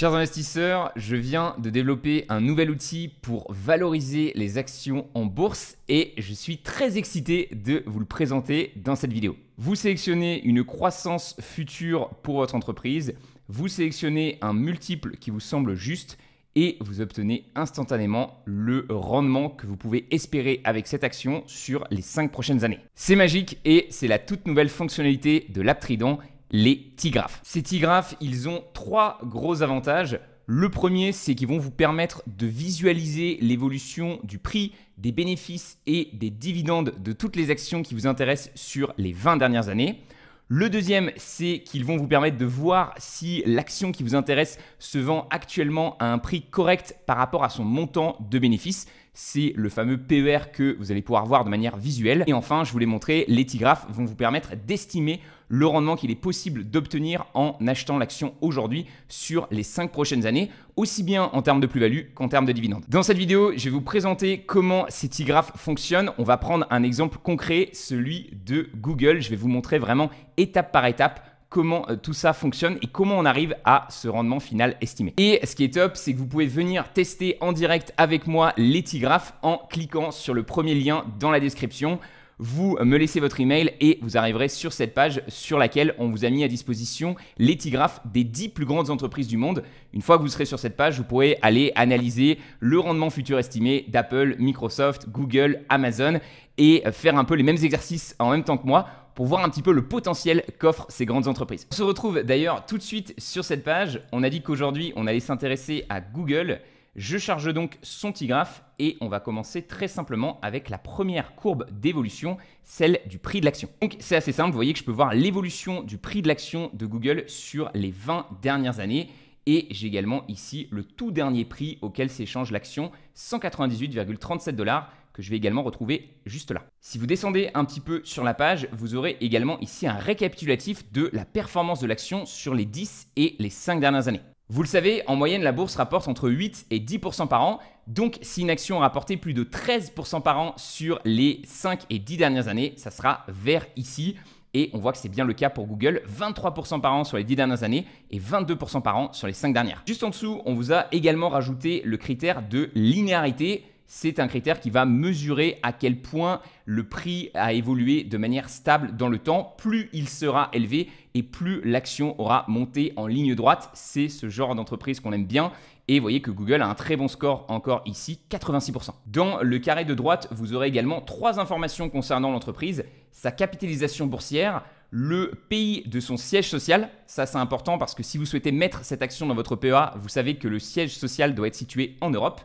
Chers investisseurs, je viens de développer un nouvel outil pour valoriser les actions en bourse et je suis très excité de vous le présenter dans cette vidéo. Vous sélectionnez une croissance future pour votre entreprise, vous sélectionnez un multiple qui vous semble juste et vous obtenez instantanément le rendement que vous pouvez espérer avec cette action sur les 5 prochaines années. C'est magique et c'est la toute nouvelle fonctionnalité de l'app Trident, les T-graphes. Ces T-graphes, ils ont 3 gros avantages. Le premier, c'est qu'ils vont vous permettre de visualiser l'évolution du prix, des bénéfices et des dividendes de toutes les actions qui vous intéressent sur les 20 dernières années. Le deuxième, c'est qu'ils vont vous permettre de voir si l'action qui vous intéresse se vend actuellement à un prix correct par rapport à son montant de bénéfice. C'est le fameux PER que vous allez pouvoir voir de manière visuelle. Et enfin, je vous l'ai montré, les T-graphes vont vous permettre d'estimer le rendement qu'il est possible d'obtenir en achetant l'action aujourd'hui sur les 5 prochaines années, aussi bien en termes de plus-value qu'en termes de dividendes. Dans cette vidéo, je vais vous présenter comment ces T-graphes fonctionnent. On va prendre un exemple concret, celui de Google. Je vais vous montrer vraiment étape par étape comment tout ça fonctionne et comment on arrive à ce rendement final estimé. Et ce qui est top, c'est que vous pouvez venir tester en direct avec moi les T-graphes en cliquant sur le premier lien dans la description. Vous me laissez votre email et vous arriverez sur cette page sur laquelle on vous a mis à disposition les T-graphes des 10 plus grandes entreprises du monde. Une fois que vous serez sur cette page, vous pourrez aller analyser le rendement futur estimé d'Apple, Microsoft, Google, Amazon et faire un peu les mêmes exercices en même temps que moi pour voir un petit peu le potentiel qu'offrent ces grandes entreprises. On se retrouve d'ailleurs tout de suite sur cette page. On a dit qu'aujourd'hui, on allait s'intéresser à Google. Je charge donc son T-graphe et on va commencer très simplement avec la première courbe d'évolution, celle du prix de l'action. Donc c'est assez simple, vous voyez que je peux voir l'évolution du prix de l'action de Google sur les 20 dernières années et j'ai également ici le tout dernier prix auquel s'échange l'action, 198,37 $, que je vais également retrouver juste là. Si vous descendez un petit peu sur la page, vous aurez également ici un récapitulatif de la performance de l'action sur les 10 et les 5 dernières années. Vous le savez, en moyenne, la bourse rapporte entre 8 et 10% par an. Donc, si une action a rapporté plus de 13% par an sur les 5 et 10 dernières années, ça sera vers ici. Et on voit que c'est bien le cas pour Google, 23% par an sur les 10 dernières années et 22% par an sur les 5 dernières. Juste en dessous, on vous a également rajouté le critère de linéarité. C'est un critère qui va mesurer à quel point le prix a évolué de manière stable dans le temps. Plus il sera élevé et plus l'action aura monté en ligne droite. C'est ce genre d'entreprise qu'on aime bien. Et vous voyez que Google a un très bon score encore ici, 86%. Dans le carré de droite, vous aurez également 3 informations concernant l'entreprise. Sa capitalisation boursière, le pays de son siège social. Ça, c'est important parce que si vous souhaitez mettre cette action dans votre PEA, vous savez que le siège social doit être situé en Europe.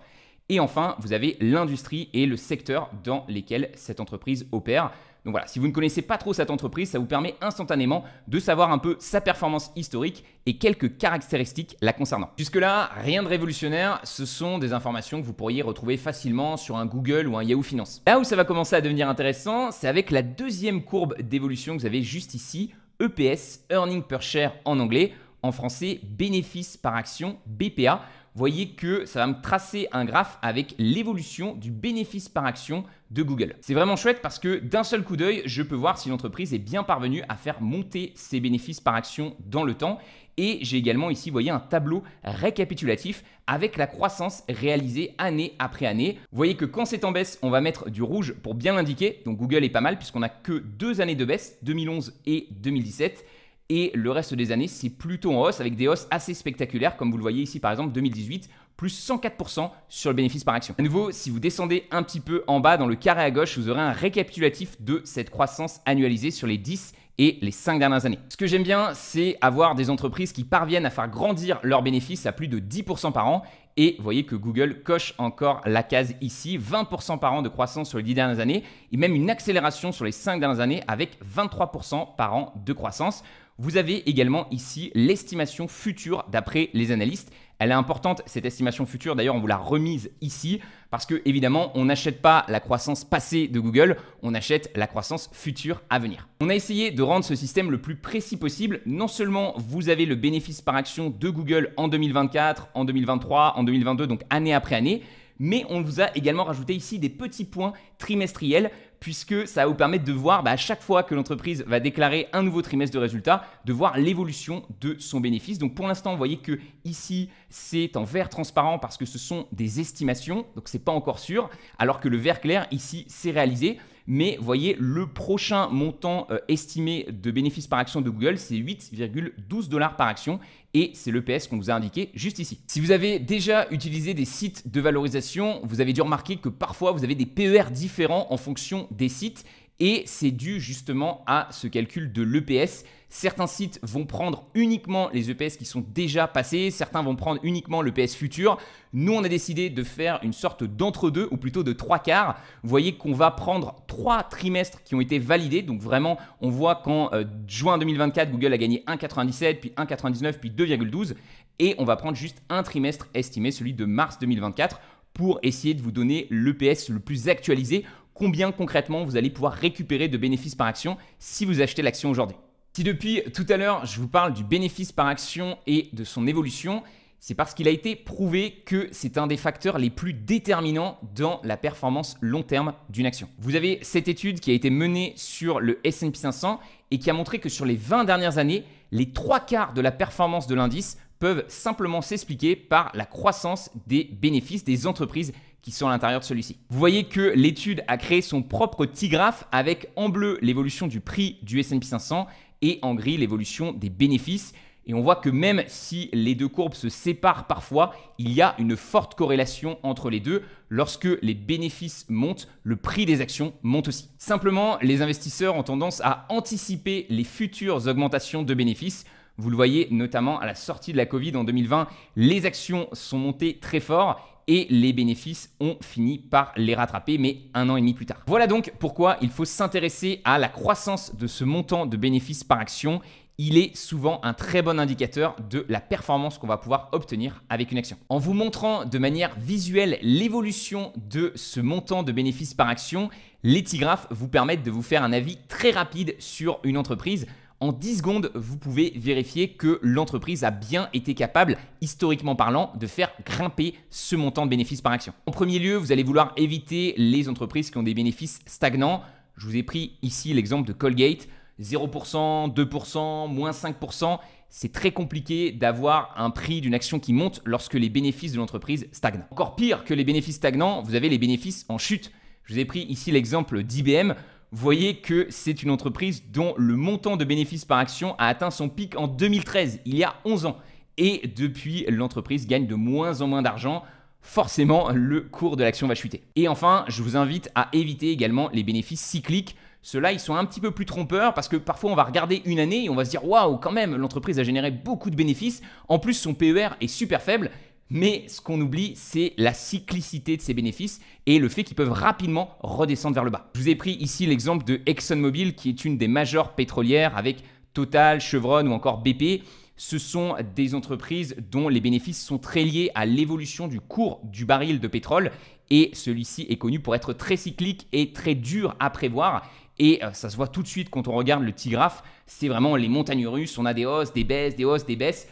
Et enfin, vous avez l'industrie et le secteur dans lesquels cette entreprise opère. Donc voilà, si vous ne connaissez pas trop cette entreprise, ça vous permet instantanément de savoir un peu sa performance historique et quelques caractéristiques la concernant. Jusque-là, rien de révolutionnaire, ce sont des informations que vous pourriez retrouver facilement sur un Google ou un Yahoo Finance. Là où ça va commencer à devenir intéressant, c'est avec la deuxième courbe d'évolution que vous avez juste ici, EPS, Earning Per Share en anglais, en français, bénéfice par action, BPA. Vous voyez que ça va me tracer un graphe avec l'évolution du bénéfice par action de Google. C'est vraiment chouette parce que d'un seul coup d'œil, je peux voir si l'entreprise est bien parvenue à faire monter ses bénéfices par action dans le temps. Et j'ai également ici, vous voyez, un tableau récapitulatif avec la croissance réalisée année après année. Vous voyez que quand c'est en baisse, on va mettre du rouge pour bien l'indiquer. Donc Google est pas mal puisqu'on n'a que 2 années de baisse, 2011 et 2017. Et le reste des années, c'est plutôt en hausse avec des hausses assez spectaculaires comme vous le voyez ici par exemple 2018, plus 104% sur le bénéfice par action. À nouveau, si vous descendez un petit peu en bas dans le carré à gauche, vous aurez un récapitulatif de cette croissance annualisée sur les 10 et les 5 dernières années. Ce que j'aime bien, c'est avoir des entreprises qui parviennent à faire grandir leurs bénéfices à plus de 10% par an. Et vous voyez que Google coche encore la case ici, 20% par an de croissance sur les 10 dernières années et même une accélération sur les 5 dernières années avec 23% par an de croissance. Vous avez également ici l'estimation future d'après les analystes. Elle est importante, cette estimation future. D'ailleurs, on vous l'a remise ici parce que évidemment, on n'achète pas la croissance passée de Google, on achète la croissance future à venir. On a essayé de rendre ce système le plus précis possible. Non seulement vous avez le bénéfice par action de Google en 2024, en 2023, en 2022, donc année après année, mais on vous a également rajouté ici des petits points trimestriels puisque ça va vous permettre de voir à chaque fois que l'entreprise va déclarer un nouveau trimestre de résultats, de voir l'évolution de son bénéfice. Donc pour l'instant, vous voyez que ici, c'est en vert transparent parce que ce sont des estimations, donc c'est pas encore sûr, alors que le vert clair ici, c'est réalisé. Mais voyez, le prochain montant estimé de bénéfice par action de Google, c'est 8,12 $ par action et c'est l'EPS qu'on vous a indiqué juste ici. Si vous avez déjà utilisé des sites de valorisation, vous avez dû remarquer que parfois vous avez des PER différents en fonction des sites et c'est dû justement à ce calcul de l'EPS. Certains sites vont prendre uniquement les EPS qui sont déjà passés, certains vont prendre uniquement l'EPS futur. Nous, on a décidé de faire une sorte d'entre-deux ou plutôt de 3/4. Vous voyez qu'on va prendre 3 trimestres qui ont été validés. Donc vraiment, on voit qu'en juin 2024, Google a gagné 1,97, puis 1,99, puis 2,12. Et on va prendre juste un trimestre estimé, celui de mars 2024, pour essayer de vous donner l'EPS le plus actualisé. Combien concrètement vous allez pouvoir récupérer de bénéfices par action si vous achetez l'action aujourd'hui. Si depuis tout à l'heure, je vous parle du bénéfice par action et de son évolution, c'est parce qu'il a été prouvé que c'est un des facteurs les plus déterminants dans la performance long terme d'une action. Vous avez cette étude qui a été menée sur le S&P 500 et qui a montré que sur les 20 dernières années, les 3/4 de la performance de l'indice peuvent simplement s'expliquer par la croissance des bénéfices des entreprises qui sont à l'intérieur de celui-ci. Vous voyez que l'étude a créé son propre T-graphe avec en bleu l'évolution du prix du S&P 500 et en gris l'évolution des bénéfices. Et on voit que même si les deux courbes se séparent parfois, il y a une forte corrélation entre les deux. Lorsque les bénéfices montent, le prix des actions monte aussi. Simplement, les investisseurs ont tendance à anticiper les futures augmentations de bénéfices. Vous le voyez notamment à la sortie de la Covid en 2020, les actions sont montées très fort et les bénéfices ont fini par les rattraper, mais 1 an et demi plus tard. Voilà donc pourquoi il faut s'intéresser à la croissance de ce montant de bénéfices par action. Il est souvent un très bon indicateur de la performance qu'on va pouvoir obtenir avec une action. En vous montrant de manière visuelle l'évolution de ce montant de bénéfices par action, les T-graphes vous permettent de vous faire un avis très rapide sur une entreprise. En 10 secondes, vous pouvez vérifier que l'entreprise a bien été capable, historiquement parlant, de faire grimper ce montant de bénéfices par action. En premier lieu, vous allez vouloir éviter les entreprises qui ont des bénéfices stagnants. Je vous ai pris ici l'exemple de Colgate, 0%, 2%, moins 5%. C'est très compliqué d'avoir un prix d'une action qui monte lorsque les bénéfices de l'entreprise stagnent. Encore pire que les bénéfices stagnants, vous avez les bénéfices en chute. Je vous ai pris ici l'exemple d'IBM. Vous voyez que c'est une entreprise dont le montant de bénéfices par action a atteint son pic en 2013, il y a 11 ans. Et depuis, l'entreprise gagne de moins en moins d'argent. Forcément, le cours de l'action va chuter. Et enfin, je vous invite à éviter également les bénéfices cycliques. Ceux-là, ils sont un petit peu plus trompeurs parce que parfois, on va regarder une année et on va se dire « Waouh, quand même, l'entreprise a généré beaucoup de bénéfices. En plus, son PER est super faible. » Mais ce qu'on oublie, c'est la cyclicité de ces bénéfices et le fait qu'ils peuvent rapidement redescendre vers le bas. Je vous ai pris ici l'exemple de ExxonMobil qui est une des majeures pétrolières avec Total, Chevron ou encore BP. Ce sont des entreprises dont les bénéfices sont très liés à l'évolution du cours du baril de pétrole et celui-ci est connu pour être très cyclique et très dur à prévoir. Et ça se voit tout de suite quand on regarde le T-graphe, c'est vraiment les montagnes russes, on a des hausses, des baisses, des hausses, des baisses.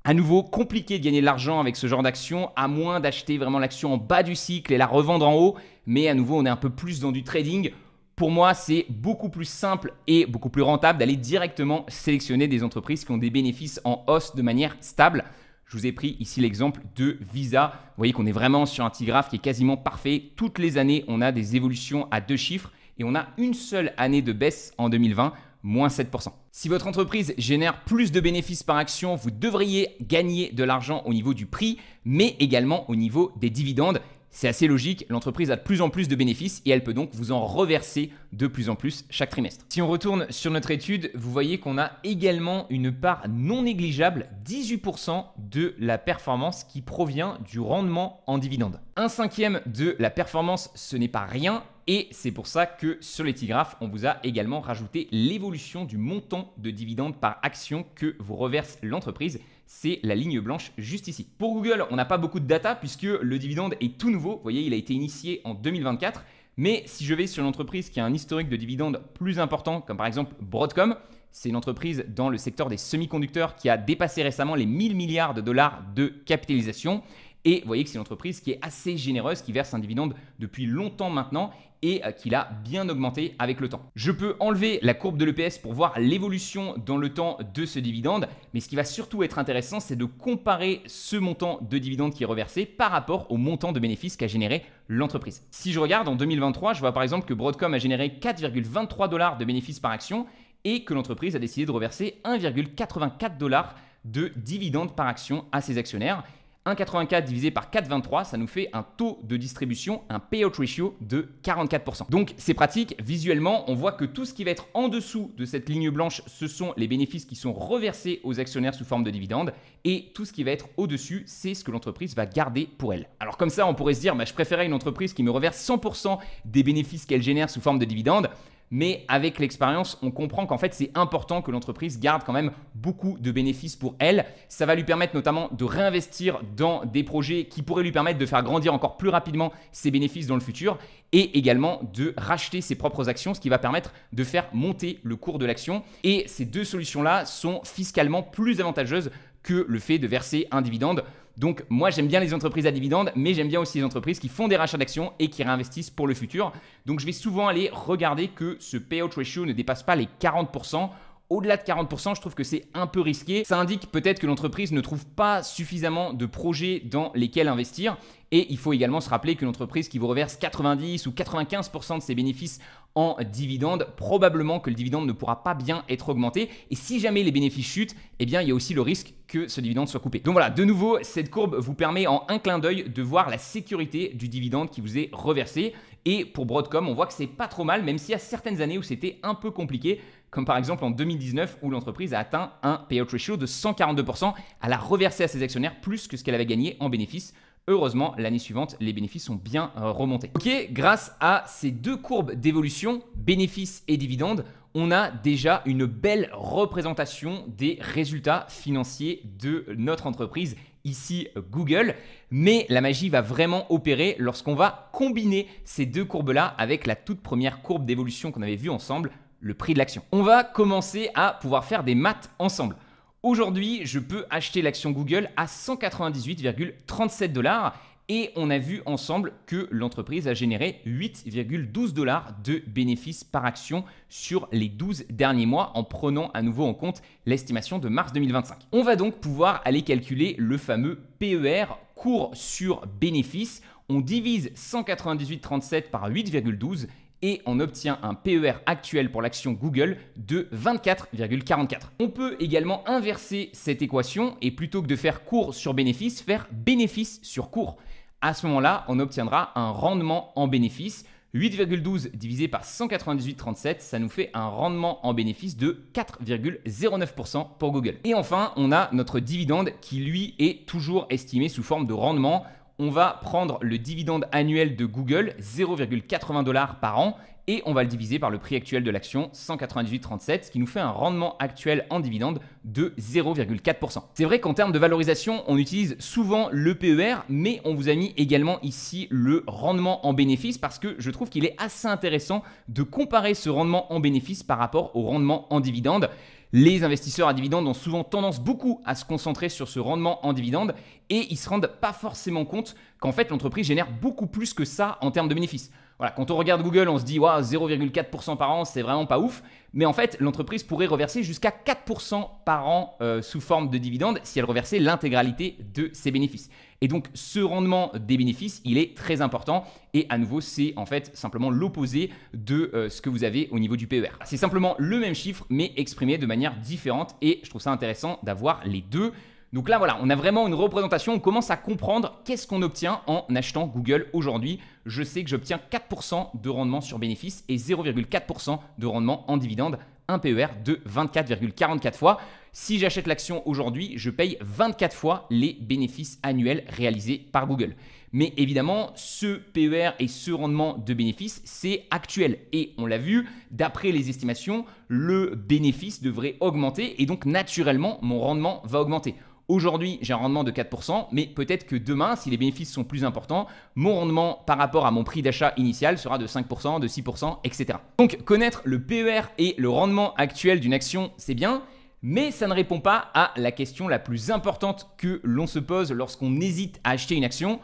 À nouveau, compliqué de gagner de l'argent avec ce genre d'action, à moins d'acheter vraiment l'action en bas du cycle et la revendre en haut. Mais à nouveau, on est un peu plus dans du trading. Pour moi, c'est beaucoup plus simple et beaucoup plus rentable d'aller directement sélectionner des entreprises qui ont des bénéfices en hausse de manière stable. Je vous ai pris ici l'exemple de Visa. Vous voyez qu'on est vraiment sur un T-graphe qui est quasiment parfait. Toutes les années, on a des évolutions à 2 chiffres et on a une seule année de baisse en 2020. Moins 7%. Si votre entreprise génère plus de bénéfices par action, vous devriez gagner de l'argent au niveau du prix, mais également au niveau des dividendes. C'est assez logique, l'entreprise a de plus en plus de bénéfices et elle peut donc vous en reverser de plus en plus chaque trimestre. Si on retourne sur notre étude, vous voyez qu'on a également une part non négligeable, 18% de la performance qui provient du rendement en dividendes. 1/5 de la performance, ce n'est pas rien. Et c'est pour ça que sur les T-graphes, on vous a également rajouté l'évolution du montant de dividendes par action que vous reverse l'entreprise. C'est la ligne blanche juste ici. Pour Google, on n'a pas beaucoup de data puisque le dividende est tout nouveau. Vous voyez, il a été initié en 2024. Mais si je vais sur une entreprise qui a un historique de dividendes plus important, comme par exemple Broadcom, c'est une entreprise dans le secteur des semi-conducteurs qui a dépassé récemment les 1000 milliards de dollars de capitalisation. Et vous voyez que c'est une entreprise qui est assez généreuse, qui verse un dividende depuis longtemps maintenant et qu'il a bien augmenté avec le temps. Je peux enlever la courbe de l'EPS pour voir l'évolution dans le temps de ce dividende, mais ce qui va surtout être intéressant, c'est de comparer ce montant de dividende qui est reversé par rapport au montant de bénéfice qu'a généré l'entreprise. Si je regarde en 2023, je vois par exemple que Broadcom a généré 4,23 $ de bénéfices par action et que l'entreprise a décidé de reverser 1,84 $ de dividendes par action à ses actionnaires. 1,84 divisé par 4,23, ça nous fait un taux de distribution, un payout ratio de 44%. Donc c'est pratique, visuellement, on voit que tout ce qui va être en dessous de cette ligne blanche, ce sont les bénéfices qui sont reversés aux actionnaires sous forme de dividendes, et tout ce qui va être au-dessus, c'est ce que l'entreprise va garder pour elle. Alors comme ça, on pourrait se dire, je préférais une entreprise qui me reverse 100% des bénéfices qu'elle génère sous forme de dividendes. Mais avec l'expérience, on comprend qu'en fait, c'est important que l'entreprise garde quand même beaucoup de bénéfices pour elle. Ça va lui permettre notamment de réinvestir dans des projets qui pourraient lui permettre de faire grandir encore plus rapidement ses bénéfices dans le futur et également de racheter ses propres actions, ce qui va permettre de faire monter le cours de l'action. Et ces deux solutions-là sont fiscalement plus avantageuses que le fait de verser un dividende. Donc moi j'aime bien les entreprises à dividendes, mais j'aime bien aussi les entreprises qui font des rachats d'actions et qui réinvestissent pour le futur. Donc je vais souvent aller regarder que ce payout ratio ne dépasse pas les 40%. Au-delà de 40%, je trouve que c'est un peu risqué. Ça indique peut-être que l'entreprise ne trouve pas suffisamment de projets dans lesquels investir. Et il faut également se rappeler que l'entreprise qui vous reverse 90 ou 95% de ses bénéfices en dividendes, probablement que le dividende ne pourra pas bien être augmenté. Et si jamais les bénéfices chutent, eh bien, il y a aussi le risque que ce dividende soit coupé. Donc voilà, de nouveau, cette courbe vous permet en un clin d'œil de voir la sécurité du dividende qui vous est reversé. Et pour Broadcom, on voit que c'est pas trop mal, même s'il y a certaines années où c'était un peu compliqué, comme par exemple en 2019 où l'entreprise a atteint un payout ratio de 142%. Elle a reversé à ses actionnaires plus que ce qu'elle avait gagné en bénéfices. Heureusement, l'année suivante, les bénéfices sont bien remontés. Ok, grâce à ces deux courbes d'évolution, bénéfices et dividendes, on a déjà une belle représentation des résultats financiers de notre entreprise, ici Google. Mais la magie va vraiment opérer lorsqu'on va combiner ces deux courbes-là avec la toute première courbe d'évolution qu'on avait vue ensemble, le prix de l'action. On va commencer à pouvoir faire des maths ensemble. Aujourd'hui, je peux acheter l'action Google à 198,37 $ et on a vu ensemble que l'entreprise a généré 8,12 $ de bénéfices par action sur les 12 derniers mois en prenant à nouveau en compte l'estimation de mars 2025. On va donc pouvoir aller calculer le fameux PER, cours sur bénéfice. On divise 198,37 par 8,12 et on obtient un PER actuel pour l'action Google de 24,44. On peut également inverser cette équation et plutôt que de faire cours sur bénéfice, faire bénéfice sur cours. À ce moment-là, on obtiendra un rendement en bénéfice. 8,12 divisé par 198,37, ça nous fait un rendement en bénéfice de 4,09% pour Google. Et enfin, on a notre dividende qui lui est toujours estimé sous forme de rendement. On va prendre le dividende annuel de Google, 0,80 $ par an, et on va le diviser par le prix actuel de l'action, 198,37, ce qui nous fait un rendement actuel en dividende de 0,4%. C'est vrai qu'en termes de valorisation, on utilise souvent le PER, mais on vous a mis également ici le rendement en bénéfice parce que je trouve qu'il est assez intéressant de comparer ce rendement en bénéfice par rapport au rendement en dividende. Les investisseurs à dividendes ont souvent tendance beaucoup à se concentrer sur ce rendement en dividende et ils ne se rendent pas forcément compte qu'en fait l'entreprise génère beaucoup plus que ça en termes de bénéfices. Voilà, quand on regarde Google, on se dit wow, 0,4% par an, c'est vraiment pas ouf. Mais en fait, l'entreprise pourrait reverser jusqu'à 4% par an sous forme de dividendes si elle reversait l'intégralité de ses bénéfices. Et donc, ce rendement des bénéfices, il est très important. Et à nouveau, c'est en fait simplement l'opposé de ce que vous avez au niveau du PER. C'est simplement le même chiffre, mais exprimé de manière différente. Et je trouve ça intéressant d'avoir les deux. Donc là, voilà, on a vraiment une représentation, on commence à comprendre qu'est-ce qu'on obtient en achetant Google aujourd'hui. Je sais que j'obtiens 4% de rendement sur bénéfice et 0,4% de rendement en dividende, un PER de 24,44 fois. Si j'achète l'action aujourd'hui, je paye 24 fois les bénéfices annuels réalisés par Google. Mais évidemment, ce PER et ce rendement de bénéfice, c'est actuel. Et on l'a vu, d'après les estimations, le bénéfice devrait augmenter et donc naturellement, mon rendement va augmenter. Aujourd'hui, j'ai un rendement de 4%, mais peut-être que demain, si les bénéfices sont plus importants, mon rendement par rapport à mon prix d'achat initial sera de 5%, de 6%, etc. Donc, connaître le PER et le rendement actuel d'une action, c'est bien, mais ça ne répond pas à la question la plus importante que l'on se pose lorsqu'on hésite à acheter une action.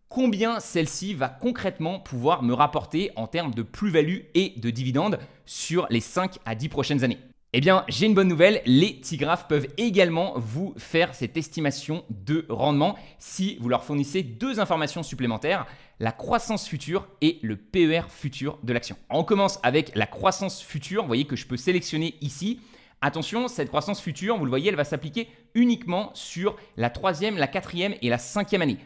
combien celle-ci va concrètement pouvoir me rapporter en termes de plus-value et de dividendes sur les 5 à 10 prochaines années. Eh bien, j'ai une bonne nouvelle, les Tigraphes peuvent également vous faire cette estimation de rendement si vous leur fournissez deux informations supplémentaires, la croissance future et le PER futur de l'action. On commence avec la croissance future, vous voyez que je peux sélectionner ici. Attention, cette croissance future, vous le voyez, elle va s'appliquer uniquement sur la 3e, la 4e et la 5e année.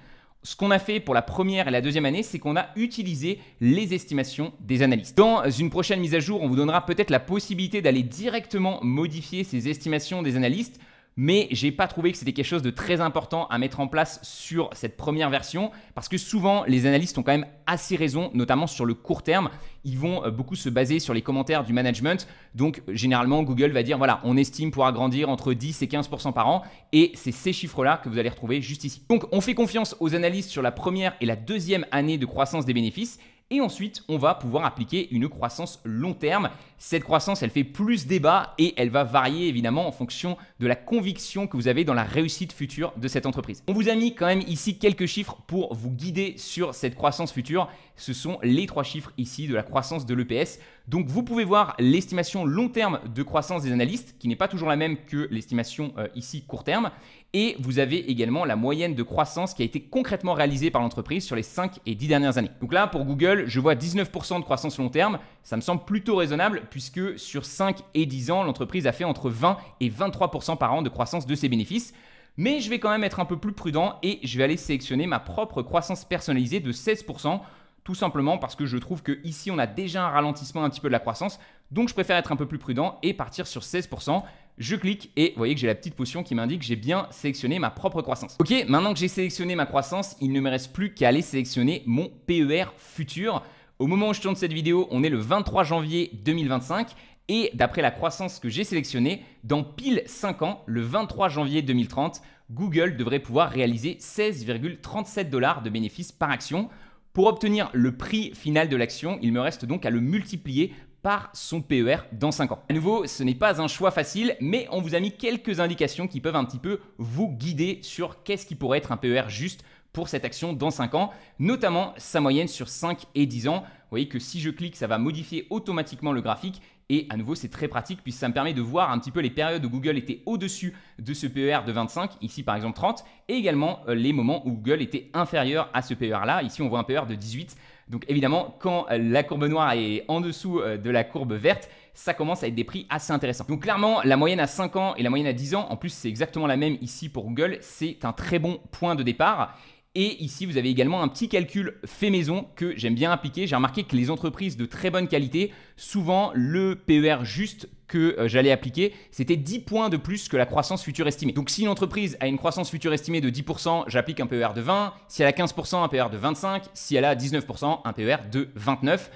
Ce qu'on a fait pour la première et la deuxième année, c'est qu'on a utilisé les estimations des analystes. Dans une prochaine mise à jour, on vous donnera peut-être la possibilité d'aller directement modifier ces estimations des analystes, mais j'ai pas trouvé que c'était quelque chose de très important à mettre en place sur cette première version parce que souvent les analystes ont quand même assez raison, notamment sur le court terme. Ils vont beaucoup se baser sur les commentaires du management. Donc généralement Google va dire voilà, on estime pouvoir grandir entre 10 et 15% par an et c'est ces chiffres-là que vous allez retrouver juste ici. Donc on fait confiance aux analystes sur la première et la deuxième année de croissance des bénéfices. Et ensuite, on va pouvoir appliquer une croissance long terme. Cette croissance, elle fait plus débat et elle va varier évidemment en fonction de la conviction que vous avez dans la réussite future de cette entreprise. On vous a mis quand même ici quelques chiffres pour vous guider sur cette croissance future. Ce sont les 3 chiffres ici de la croissance de l'EPS. Donc vous pouvez voir l'estimation long terme de croissance des analystes qui n'est pas toujours la même que l'estimation ici court terme. Et vous avez également la moyenne de croissance qui a été concrètement réalisée par l'entreprise sur les 5 et 10 dernières années. Donc là, pour Google, je vois 19% de croissance long terme. Ça me semble plutôt raisonnable puisque sur 5 et 10 ans, l'entreprise a fait entre 20 et 23% par an de croissance de ses bénéfices. Mais je vais quand même être un peu plus prudent et je vais aller sélectionner ma propre croissance personnalisée de 16%. Tout simplement parce que je trouve qu'ici, on a déjà un ralentissement un petit peu de la croissance. Donc, je préfère être un peu plus prudent et partir sur 16%. Je clique et vous voyez que j'ai la petite potion qui m'indique que j'ai bien sélectionné ma propre croissance. Ok, maintenant que j'ai sélectionné ma croissance, il ne me reste plus qu'à aller sélectionner mon PER futur. Au moment où je tourne cette vidéo, on est le 23 janvier 2025. Et d'après la croissance que j'ai sélectionnée, dans pile 5 ans, le 23 janvier 2030, Google devrait pouvoir réaliser 16,37 $ de bénéfices par action. Pour obtenir le prix final de l'action, il me reste donc à le multiplier par son PER dans 5 ans. À nouveau, ce n'est pas un choix facile, mais on vous a mis quelques indications qui peuvent un petit peu vous guider sur qu'est-ce qui pourrait être un PER juste pour cette action dans 5 ans, notamment sa moyenne sur 5 et 10 ans. Vous voyez que si je clique, ça va modifier automatiquement le graphique. Et à nouveau, c'est très pratique puisque ça me permet de voir un petit peu les périodes où Google était au-dessus de ce PER de 25, ici par exemple 30, et également les moments où Google était inférieur à ce PER-là. Ici, on voit un PER de 18. Donc évidemment, quand la courbe noire est en dessous de la courbe verte, ça commence à être des prix assez intéressants. Donc clairement, la moyenne à 5 ans et la moyenne à 10 ans, en plus c'est exactement la même ici pour Google, c'est un très bon point de départ. Et ici, vous avez également un petit calcul fait maison que j'aime bien appliquer. J'ai remarqué que les entreprises de très bonne qualité, souvent le PER juste que j'allais appliquer, c'était 10 points de plus que la croissance future estimée. Donc si une entreprise a une croissance future estimée de 10%, j'applique un PER de 20. Si elle a 15%, un PER de 25. Si elle a 19%, un PER de 29.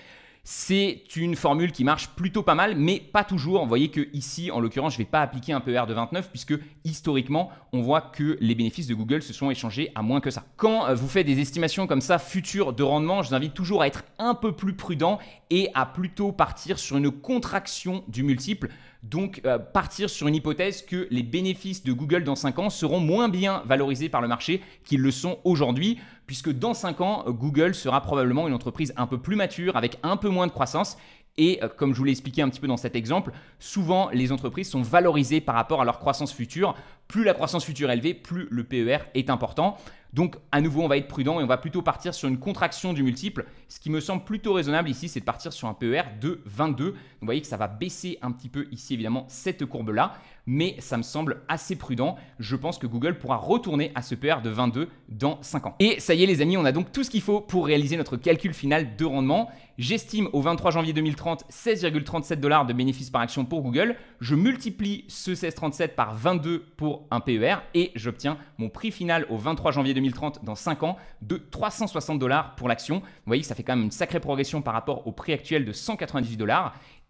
C'est une formule qui marche plutôt pas mal, mais pas toujours. Vous voyez que ici, en l'occurrence, je ne vais pas appliquer un PER de 29 puisque historiquement, on voit que les bénéfices de Google se sont échangés à moins que ça. Quand vous faites des estimations comme ça futures de rendement, je vous invite toujours à être un peu plus prudent et à plutôt partir sur une contraction du multiple. Donc, partir sur une hypothèse que les bénéfices de Google dans 5 ans seront moins bien valorisés par le marché qu'ils le sont aujourd'hui, puisque dans 5 ans, Google sera probablement une entreprise un peu plus mature, avec un peu moins de croissance. Et comme je vous l'ai expliqué un petit peu dans cet exemple, souvent les entreprises sont valorisées par rapport à leur croissance future. Plus la croissance future est élevée, plus le PER est important. Donc à nouveau, on va être prudent et on va plutôt partir sur une contraction du multiple. Ce qui me semble plutôt raisonnable ici, c'est de partir sur un PER de 22. Donc, vous voyez que ça va baisser un petit peu ici, évidemment, cette courbe-là. Mais ça me semble assez prudent. Je pense que Google pourra retourner à ce PER de 22 dans 5 ans. Et ça y est les amis, on a donc tout ce qu'il faut pour réaliser notre calcul final de rendement. J'estime au 23 janvier 2030 16,37 $ de bénéfices par action pour Google. Je multiplie ce 16,37 par 22 pour un PER et j'obtiens mon prix final au 23 janvier 2030 dans 5 ans de 360 $ pour l'action. Vous voyez que ça fait quand même une sacrée progression par rapport au prix actuel de 198 $.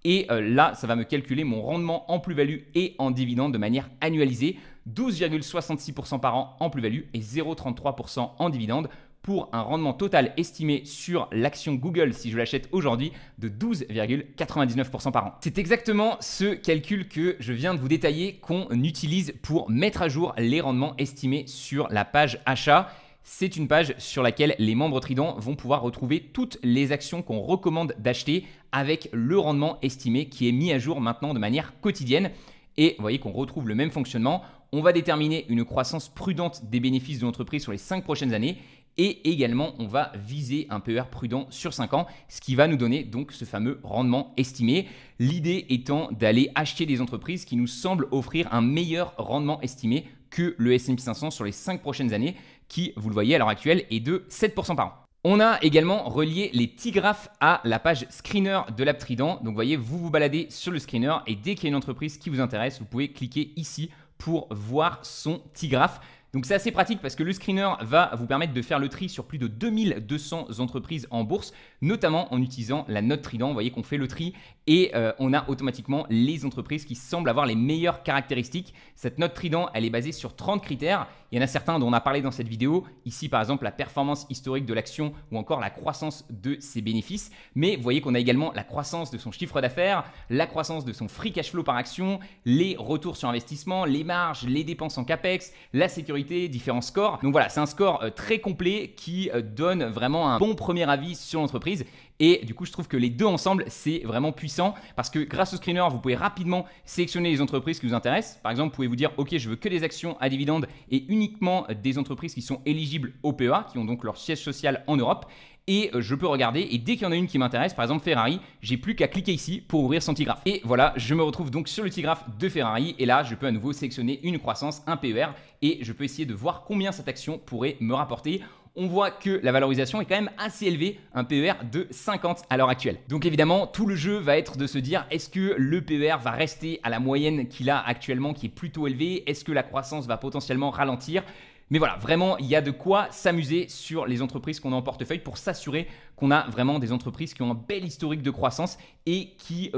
Et là, ça va me calculer mon rendement en plus-value et en dividende de manière annualisée. 12,66% par an en plus-value et 0,33% en dividende pour un rendement total estimé sur l'action Google si je l'achète aujourd'hui de 12,99% par an. C'est exactement ce calcul que je viens de vous détailler qu'on utilise pour mettre à jour les rendements estimés sur la page achat. c'est une page sur laquelle les membres Trident vont pouvoir retrouver toutes les actions qu'on recommande d'acheter avec le rendement estimé qui est mis à jour maintenant de manière quotidienne. Et vous voyez qu'on retrouve le même fonctionnement. On va déterminer une croissance prudente des bénéfices de l'entreprise sur les 5 prochaines années. Et également, on va viser un PER prudent sur 5 ans, ce qui va nous donner donc ce fameux rendement estimé. L'idée étant d'aller acheter des entreprises qui nous semblent offrir un meilleur rendement estimé que le S&P 500 sur les 5 prochaines années, qui, vous le voyez à l'heure actuelle, est de 7% par an. On a également relié les petits graphes à la page screener de l'app Trident. Donc vous voyez, vous vous baladez sur le screener et dès qu'il y a une entreprise qui vous intéresse, vous pouvez cliquer ici pour voir son petit graphe. Donc c'est assez pratique parce que le screener va vous permettre de faire le tri sur plus de 2200 entreprises en bourse, notamment en utilisant la note Trident. Vous voyez qu'on fait le tri et on a automatiquement les entreprises qui semblent avoir les meilleures caractéristiques. Cette note Trident, elle est basée sur 30 critères. Il y en a certains dont on a parlé dans cette vidéo. Ici, par exemple, la performance historique de l'action ou encore la croissance de ses bénéfices. Mais vous voyez qu'on a également la croissance de son chiffre d'affaires, la croissance de son free cash flow par action, les retours sur investissement, les marges, les dépenses en capex, la sécurité, différents scores. Donc voilà, c'est un score très complet qui donne vraiment un bon premier avis sur l'entreprise. Et du coup, je trouve que les deux ensemble, c'est vraiment puissant parce que grâce au screener, vous pouvez rapidement sélectionner les entreprises qui vous intéressent. Par exemple, vous pouvez vous dire, OK, je veux que des actions à dividendes et uniquement des entreprises qui sont éligibles au PEA, qui ont donc leur siège social en Europe. Et je peux regarder et dès qu'il y en a une qui m'intéresse, par exemple Ferrari, j'ai plus qu'à cliquer ici pour ouvrir son petit graphe. Et voilà, je me retrouve donc sur le petit graphe de Ferrari et là, je peux à nouveau sélectionner une croissance, un PER et je peux essayer de voir combien cette action pourrait me rapporter. On voit que la valorisation est quand même assez élevée, un PER de 50 à l'heure actuelle. Donc évidemment, tout le jeu va être de se dire, est-ce que le PER va rester à la moyenne qu'il a actuellement qui est plutôt élevée? Est-ce que la croissance va potentiellement ralentir? Mais voilà, vraiment, il y a de quoi s'amuser sur les entreprises qu'on a en portefeuille pour s'assurer qu'on a vraiment des entreprises qui ont un bel historique de croissance et qui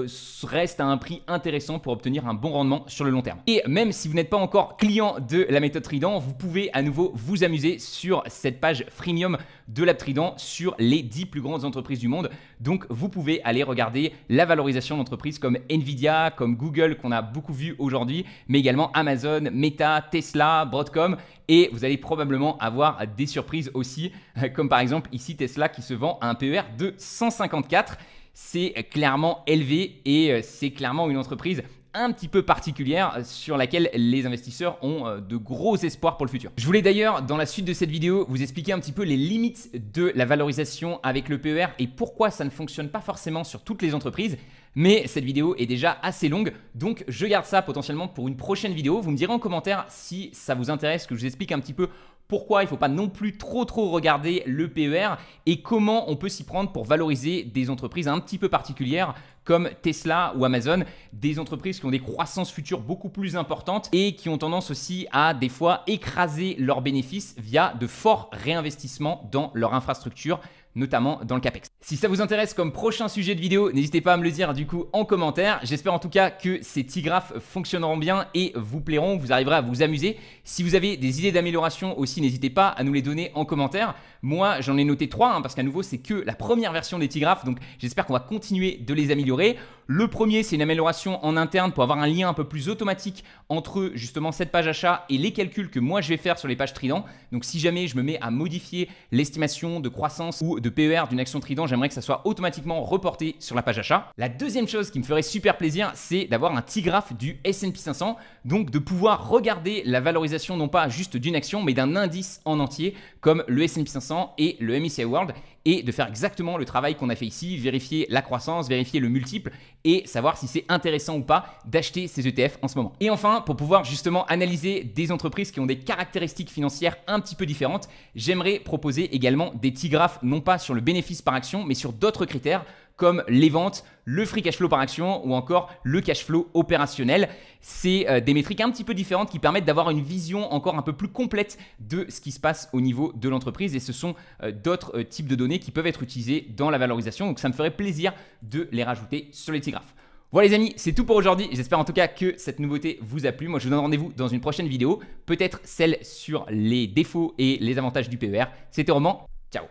restent à un prix intéressant pour obtenir un bon rendement sur le long terme. Et même si vous n'êtes pas encore client de la méthode Trident, vous pouvez à nouveau vous amuser sur cette page freemium de l'app Trident sur les 10 plus grandes entreprises du monde. Donc, vous pouvez aller regarder la valorisation d'entreprises comme Nvidia, comme Google qu'on a beaucoup vu aujourd'hui, mais également Amazon, Meta, Tesla, Broadcom. Et vous allez probablement avoir des surprises aussi, comme par exemple ici Tesla qui se vend à un PER de 154. C'est clairement élevé et c'est clairement une entreprise un petit peu particulière sur laquelle les investisseurs ont de gros espoirs pour le futur. Je voulais d'ailleurs dans la suite de cette vidéo vous expliquer un petit peu les limites de la valorisation avec le PER et pourquoi ça ne fonctionne pas forcément sur toutes les entreprises. Mais cette vidéo est déjà assez longue, donc je garde ça potentiellement pour une prochaine vidéo. Vous me direz en commentaire si ça vous intéresse que je vous explique un petit peu pourquoi il ne faut pas non plus trop regarder le PER et comment on peut s'y prendre pour valoriser des entreprises un petit peu particulières comme Tesla ou Amazon, des entreprises qui ont des croissances futures beaucoup plus importantes et qui ont tendance aussi à des fois écraser leurs bénéfices via de forts réinvestissements dans leur infrastructure, notamment dans le CAPEX. Si ça vous intéresse comme prochain sujet de vidéo, n'hésitez pas à me le dire du coup en commentaire. J'espère en tout cas que ces petits graphes fonctionneront bien et vous plairont, vous arriverez à vous amuser. Si vous avez des idées d'amélioration aussi, n'hésitez pas à nous les donner en commentaire. Moi, j'en ai noté 3 parce qu'à nouveau, c'est que la première version des petits graphes, donc j'espère qu'on va continuer de les améliorer. Le premier, c'est une amélioration en interne pour avoir un lien un peu plus automatique entre justement cette page achat et les calculs que moi je vais faire sur les pages Trident. Donc si jamais je me mets à modifier l'estimation de croissance ou de PER d'une action Trident, j'aimerais que ça soit automatiquement reporté sur la page achat. La deuxième chose qui me ferait super plaisir, c'est d'avoir un petit graphe du S&P 500, donc de pouvoir regarder la valorisation non pas juste d'une action, mais d'un indice en entier comme le S&P 500 et le MSCI World et de faire exactement le travail qu'on a fait ici, vérifier la croissance, vérifier le multiple et savoir si c'est intéressant ou pas d'acheter ces ETF en ce moment. Et enfin, pour pouvoir justement analyser des entreprises qui ont des caractéristiques financières un petit peu différentes, j'aimerais proposer également des petits graphes non pas sur le bénéfice par action, mais sur d'autres critères comme les ventes, le free cash flow par action ou encore le cash flow opérationnel. C'est des métriques un petit peu différentes qui permettent d'avoir une vision encore un peu plus complète de ce qui se passe au niveau de l'entreprise et ce sont d'autres types de données qui peuvent être utilisées dans la valorisation. Donc ça me ferait plaisir de les rajouter sur les petits graphes. Voilà les amis, c'est tout pour aujourd'hui. J'espère en tout cas que cette nouveauté vous a plu. Moi je vous donne rendez-vous dans une prochaine vidéo, peut-être celle sur les défauts et les avantages du PER. C'était Roman, ciao.